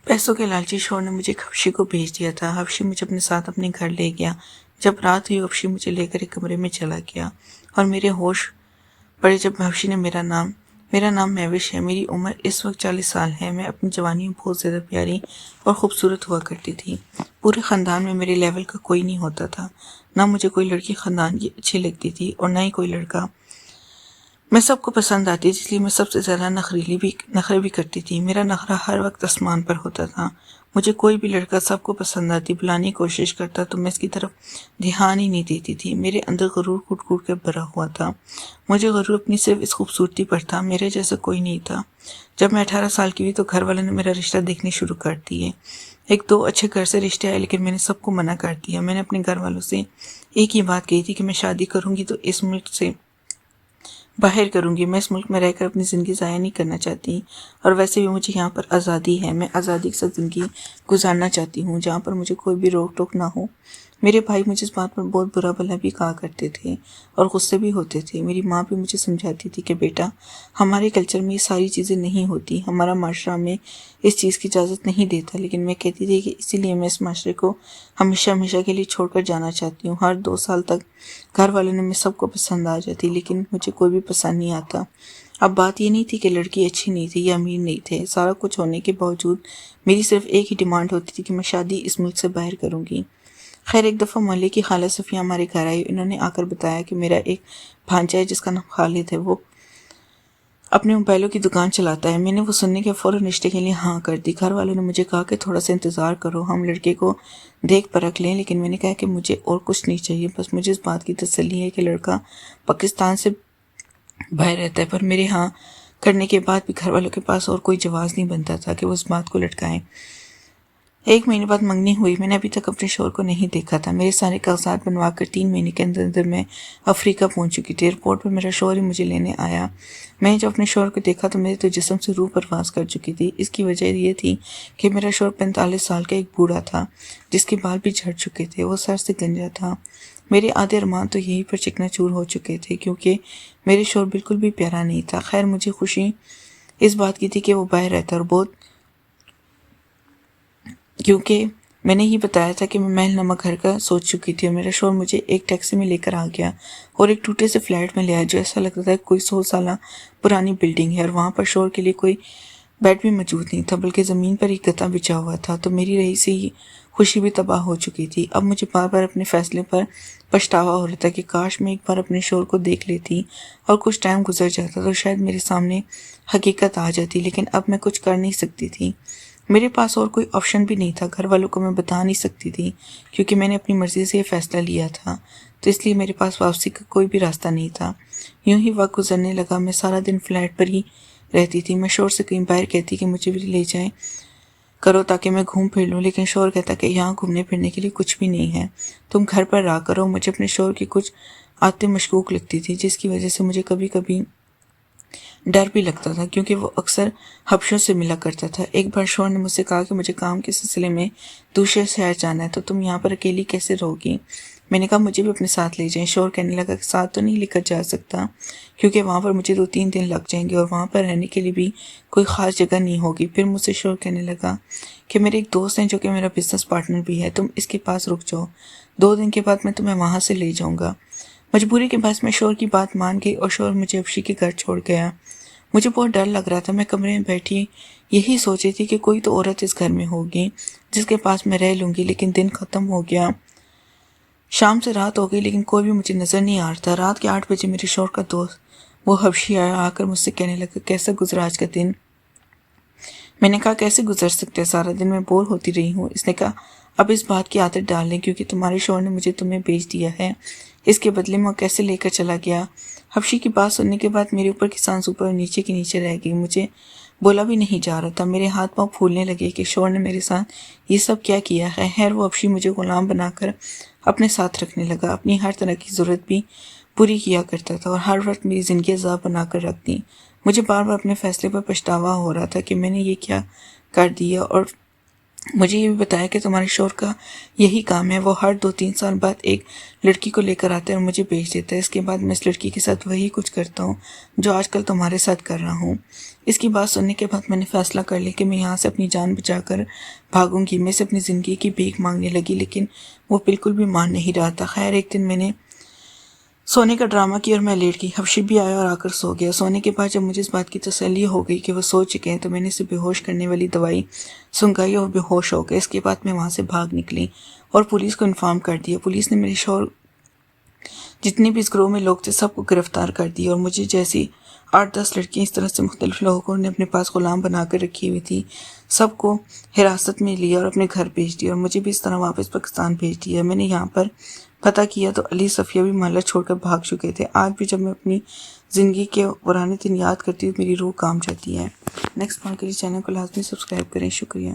پیسوں کے لالچی شوہر نے مجھے حبشی کو بھیج دیا تھا۔ حبشی مجھے اپنے ساتھ اپنے گھر لے گیا۔ جب رات ہوئی حبشی مجھے لے کر ایک کمرے میں چلا گیا اور میرے ہوش پڑے جب حبشی نے میرا نام مہوش ہے، میری عمر اس وقت 40 سال ہے۔ میں اپنی جوانی میں بہت زیادہ پیاری اور خوبصورت ہوا کرتی تھی۔ پورے خاندان میں میرے لیول کا کوئی نہیں ہوتا تھا۔ نہ مجھے کوئی لڑکی خاندان کی اچھی لگتی تھی اور نہ ہی کوئی لڑکا۔ میں سب کو پسند آتی تھی، اس لیے میں سب سے زیادہ نخرے بھی کرتی تھی۔ میرا نخرہ ہر وقت آسمان پر ہوتا تھا۔ مجھے کوئی بھی لڑکا سب کو پسند آتی بلانے کی کوشش کرتا تو میں اس کی طرف دھیان ہی نہیں دیتی تھی۔ میرے اندر غرور کھوٹ کھوٹ کے بھرا ہوا تھا۔ مجھے غرور اپنی صرف اس خوبصورتی پر تھا، میرے جیسا کوئی نہیں تھا۔ جب میں 18 سال کی ہوئی تو گھر والوں نے میرا رشتہ دیکھنے شروع کر دیے۔ ایک دو اچھے گھر سے رشتے آئے لیکن میں نے سب کو منع کر دیا۔ میں نے اپنے گھر والوں سے ایک ہی بات کہی تھی کہ میں شادی کروں گی تو اس ملک سے باہر کروں گی۔ میں اس ملک میں رہ کر اپنی زندگی ضائع نہیں کرنا چاہتی، اور ویسے بھی مجھے یہاں پر آزادی ہے۔ میں آزادی کے ساتھ زندگی گزارنا چاہتی ہوں جہاں پر مجھے کوئی بھی روک ٹوک نہ ہو۔ میرے بھائی مجھے اس بات پر بہت برا بھلا بھی کہا کرتے تھے اور غصے بھی ہوتے تھے۔ میری ماں بھی مجھے سمجھاتی تھی کہ بیٹا، ہمارے کلچر میں یہ ساری چیزیں نہیں ہوتی، ہمارا معاشرہ میں اس چیز کی اجازت نہیں دیتا، لیکن میں کہتی تھی کہ اسی لیے میں اس معاشرے کو ہمیشہ کے لیے چھوڑ کر جانا چاہتی ہوں۔ ہر 2 سال تک گھر والوں نے میں سب کو پسند آ جاتی لیکن مجھے کوئی بھی پسند نہیں آتا۔ اب بات یہ نہیں تھی کہ لڑکی اچھی نہیں تھی یا امیر نہیں تھے، سارا کچھ ہونے کے باوجود میری صرف ایک ہی ڈیمانڈ ہوتی تھی کہ میں شادی اس ملک سے باہر کروں گی۔ خیر، ایک دفعہ محلے کی خالہ صفیہ ہمارے گھر آئی۔ انہوں نے آ کر بتایا کہ میرا ایک بھانجا ہے جس کا نام خالد ہے، وہ اپنے موبائلوں کی دکان چلاتا ہے۔ میں نے وہ سننے کے فوراً رشتے کے لیے ہاں کر دی۔ گھر والوں نے مجھے کہا کہ تھوڑا سا انتظار کرو، ہم لڑکے کو دیکھ پرکھ لیں، لیکن میں نے کہا کہ مجھے اور کچھ نہیں چاہیے، بس مجھے اس بات کی تسلی ہے کہ لڑکا پاکستان سے باہر رہتا ہے۔ پر میرے ہاں کرنے کے بعد بھی گھر والوں کے پاس اور کوئی جواز نہیں بنتا تھا کہ وہ اس بات کو لٹکائیں۔ 1 مہینے بعد منگنی ہوئی۔ میں نے ابھی تک اپنے شوہر کو نہیں دیکھا تھا۔ میرے سارے کاغذات بنوا کر 3 مہینے کے اندر میں افریقہ پہنچ چکی تھی۔ ایئرپورٹ پر میرا شوہر ہی مجھے لینے آیا۔ میں جب اپنے شوہر کو دیکھا تو میرے تو جسم سے روح پرواز کر چکی تھی۔ اس کی وجہ یہ تھی کہ میرا شوہر 45 سال کا ایک بوڑھا تھا جس کے بال بھی جھڑ چکے تھے، وہ سر سے گنجا تھا۔ میرے آدھے ارمان تو یہیں پر چکنا چور ہو چکے تھے کیونکہ میرے شوہر بالکل بھی پیارا نہیں تھا۔ خیر، مجھے خوشی اس بات کی تھی کہ وہ باہر رہتا اور بہت، کیونکہ میں نے ہی بتایا تھا کہ میں محل نما گھر کا سوچ چکی تھی، اور میرا شوہر مجھے ایک ٹیکسی میں لے کر آ گیا اور ایک ٹوٹے سے فلیٹ میں لے آیا جو ایسا لگتا تھا کہ کوئی 100 سالہ پرانی بلڈنگ ہے، اور وہاں پر شوہر کے لیے کوئی بیڈ بھی موجود نہیں تھا بلکہ زمین پر ہی گدا بچھا ہوا تھا۔ تو میری رہی سے ہی خوشی بھی تباہ ہو چکی تھی۔ اب مجھے بار بار اپنے فیصلے پر پچھتاوا ہو رہا تھا کہ کاش میں ایک بار اپنے شوہر کو دیکھ لیتی اور کچھ ٹائم گزر جاتا تو شاید میرے سامنے حقیقت آ جاتی، لیکن اب میں کچھ کر نہیں سکتی تھی۔ میرے پاس اور کوئی آپشن بھی نہیں تھا۔ گھر والوں کو میں بتا نہیں سکتی تھی کیونکہ میں نے اپنی مرضی سے یہ فیصلہ لیا تھا، تو اس لیے میرے پاس واپسی کا کوئی بھی راستہ نہیں تھا۔ یوں ہی وقت گزرنے لگا۔ میں سارا دن فلیٹ پر ہی رہتی تھی۔ میں شوہر سے کہیں باہر کہتی کہ مجھے بھی لے جائیں کرو تاکہ میں گھوم پھر لوں، لیکن شوہر کہتا کہ یہاں گھومنے پھرنے کے لیے کچھ بھی نہیں ہے، تم گھر پر رہا کرو۔ مجھے اپنے شوہر کی کچھ عادتیں مشکوک لگتی تھی جس کی وجہ سے مجھے کبھی کبھی ڈر بھی لگتا تھا کیونکہ وہ اکثر حبشوں سے ملا کرتا تھا۔ ایک بار شوہر نے مجھ سے کہا کہ مجھے کام کے سلسلے میں دوسرے شہر جانا ہے تو تم یہاں پر اکیلی کیسے رہو گی؟ میں نے کہا مجھے بھی اپنے ساتھ لے جائیں۔ شوہر کہنے لگا کہ ساتھ تو نہیں لے کر جا سکتا کیونکہ وہاں پر مجھے 2-3 دن لگ جائیں گے اور وہاں پر رہنے کے لیے بھی کوئی خاص جگہ نہیں ہوگی۔ پھر مجھ سے شوہر کہنے لگا کہ میرے ایک دوست ہیں جو کہ میرا بزنس پارٹنر بھی ہے، تم اس کے پاس رک جاؤ، 2 دن کے بعد میں تمہیں وہاں سے لے جاؤں گا۔ مجبوری کے باعث میں شوہر کی بات مان گئی اور شوہر مجھے حبشی کے گھر چھوڑ گیا۔ مجھے بہت ڈر لگ رہا تھا۔ میں کمرے میں بیٹھی یہی سوچ رہی تھی کہ کوئی تو عورت اس گھر میں ہوگی جس کے پاس میں رہ لوں گی، لیکن دن ختم ہو گیا، شام سے رات ہو گئی لیکن کوئی بھی مجھے نظر نہیں آ رہا تھا۔ رات کے 8 بجے میرے شوہر کا دوست وہ حبشی آیا، آ کر مجھ سے کہنے لگا کیسا گزرا آج کا دن؟ میں نے کہا کیسے گزر سکتے، سارا دن میں بور ہوتی رہی ہوں۔ اس نے کہا اب اس بات کی عادت ڈال لیں کیونکہ تمہارے شوہر نے مجھے تمہیں بھیج دیا ہے، اس کے بدلے میں وہ کیسے لے کر چلا گیا۔ حبشی کی بات سننے کے بعد میرے اوپر کی سانس اوپر نیچے کی نیچے رہ گئی۔ مجھے بولا بھی نہیں جا رہا تھا، میرے ہاتھ پاؤں پھولنے لگے کہ شوہر نے میرے ساتھ یہ سب کیا کیا ہے۔ خیر، وہ حبشی مجھے غلام بنا کر اپنے ساتھ رکھنے لگا، اپنی ہر طرح کی ضرورت بھی پوری کیا کرتا تھا اور ہر وقت میری زندگی عذاب بنا کر رکھ دی۔ مجھے بار بار اپنے فیصلے پر پچھتاوا ہو رہا تھا کہ میں نے یہ کیا کر دیا اور مجھے یہ بھی بتایا کہ تمہارے شوہر کا یہی کام ہے، وہ ہر 2-3 سال بعد ایک لڑکی کو لے کر آتا ہے اور مجھے بھیج دیتا ہے، اس کے بعد میں اس لڑکی کے ساتھ وہی کچھ کرتا ہوں جو آج کل تمہارے ساتھ کر رہا ہوں۔ اس کی بات سننے کے بعد میں نے فیصلہ کر لیا کہ میں یہاں سے اپنی جان بچا کر بھاگوں گی۔ میں سے اپنی زندگی کی بھیک مانگنے لگی، لیکن وہ بالکل بھی مان نہیں رہا تھا۔ خیر ایک دن میں نے سونے کا ڈرامہ کیا اور میں لیٹ گئی۔ حبشی بھی آیا اور آ کر سو گیا۔ سونے کے بعد جب مجھے اس بات کی تسلی ہو گئی کہ وہ سو چکے ہیں تو میں نے اسے بے ہوش کرنے والی دوائی سنگائی اور بے ہوش ہو گئے۔ اس کے بعد میں وہاں سے بھاگ نکلی اور پولیس کو انفارم کر دیا۔ پولیس نے میرے شوہر جتنے بھی اس گروہ میں لوگ تھے سب کو گرفتار کر دیا، اور مجھے جیسی 8-10 لڑکیاں اس طرح سے مختلف لوگوں نے اپنے پاس غلام بنا کر رکھی ہوئی تھی، سب کو حراست میں لیا اور اپنے گھر بھیج دیا، اور مجھے بھی اس طرح واپس پاکستان بھیج دیا۔ میں نے یہاں پر پتہ کیا تو علی صفیہ بھی محلہ چھوڑ کر بھاگ چکے تھے۔ آج بھی جب میں اپنی زندگی کے پرانے دن یاد کرتی ہوں میری روح کانپ جاتی ہے۔ نیکسٹ پوائنٹ کے لیے چینل کو لازمی سبسکرائب کریں۔ شکریہ۔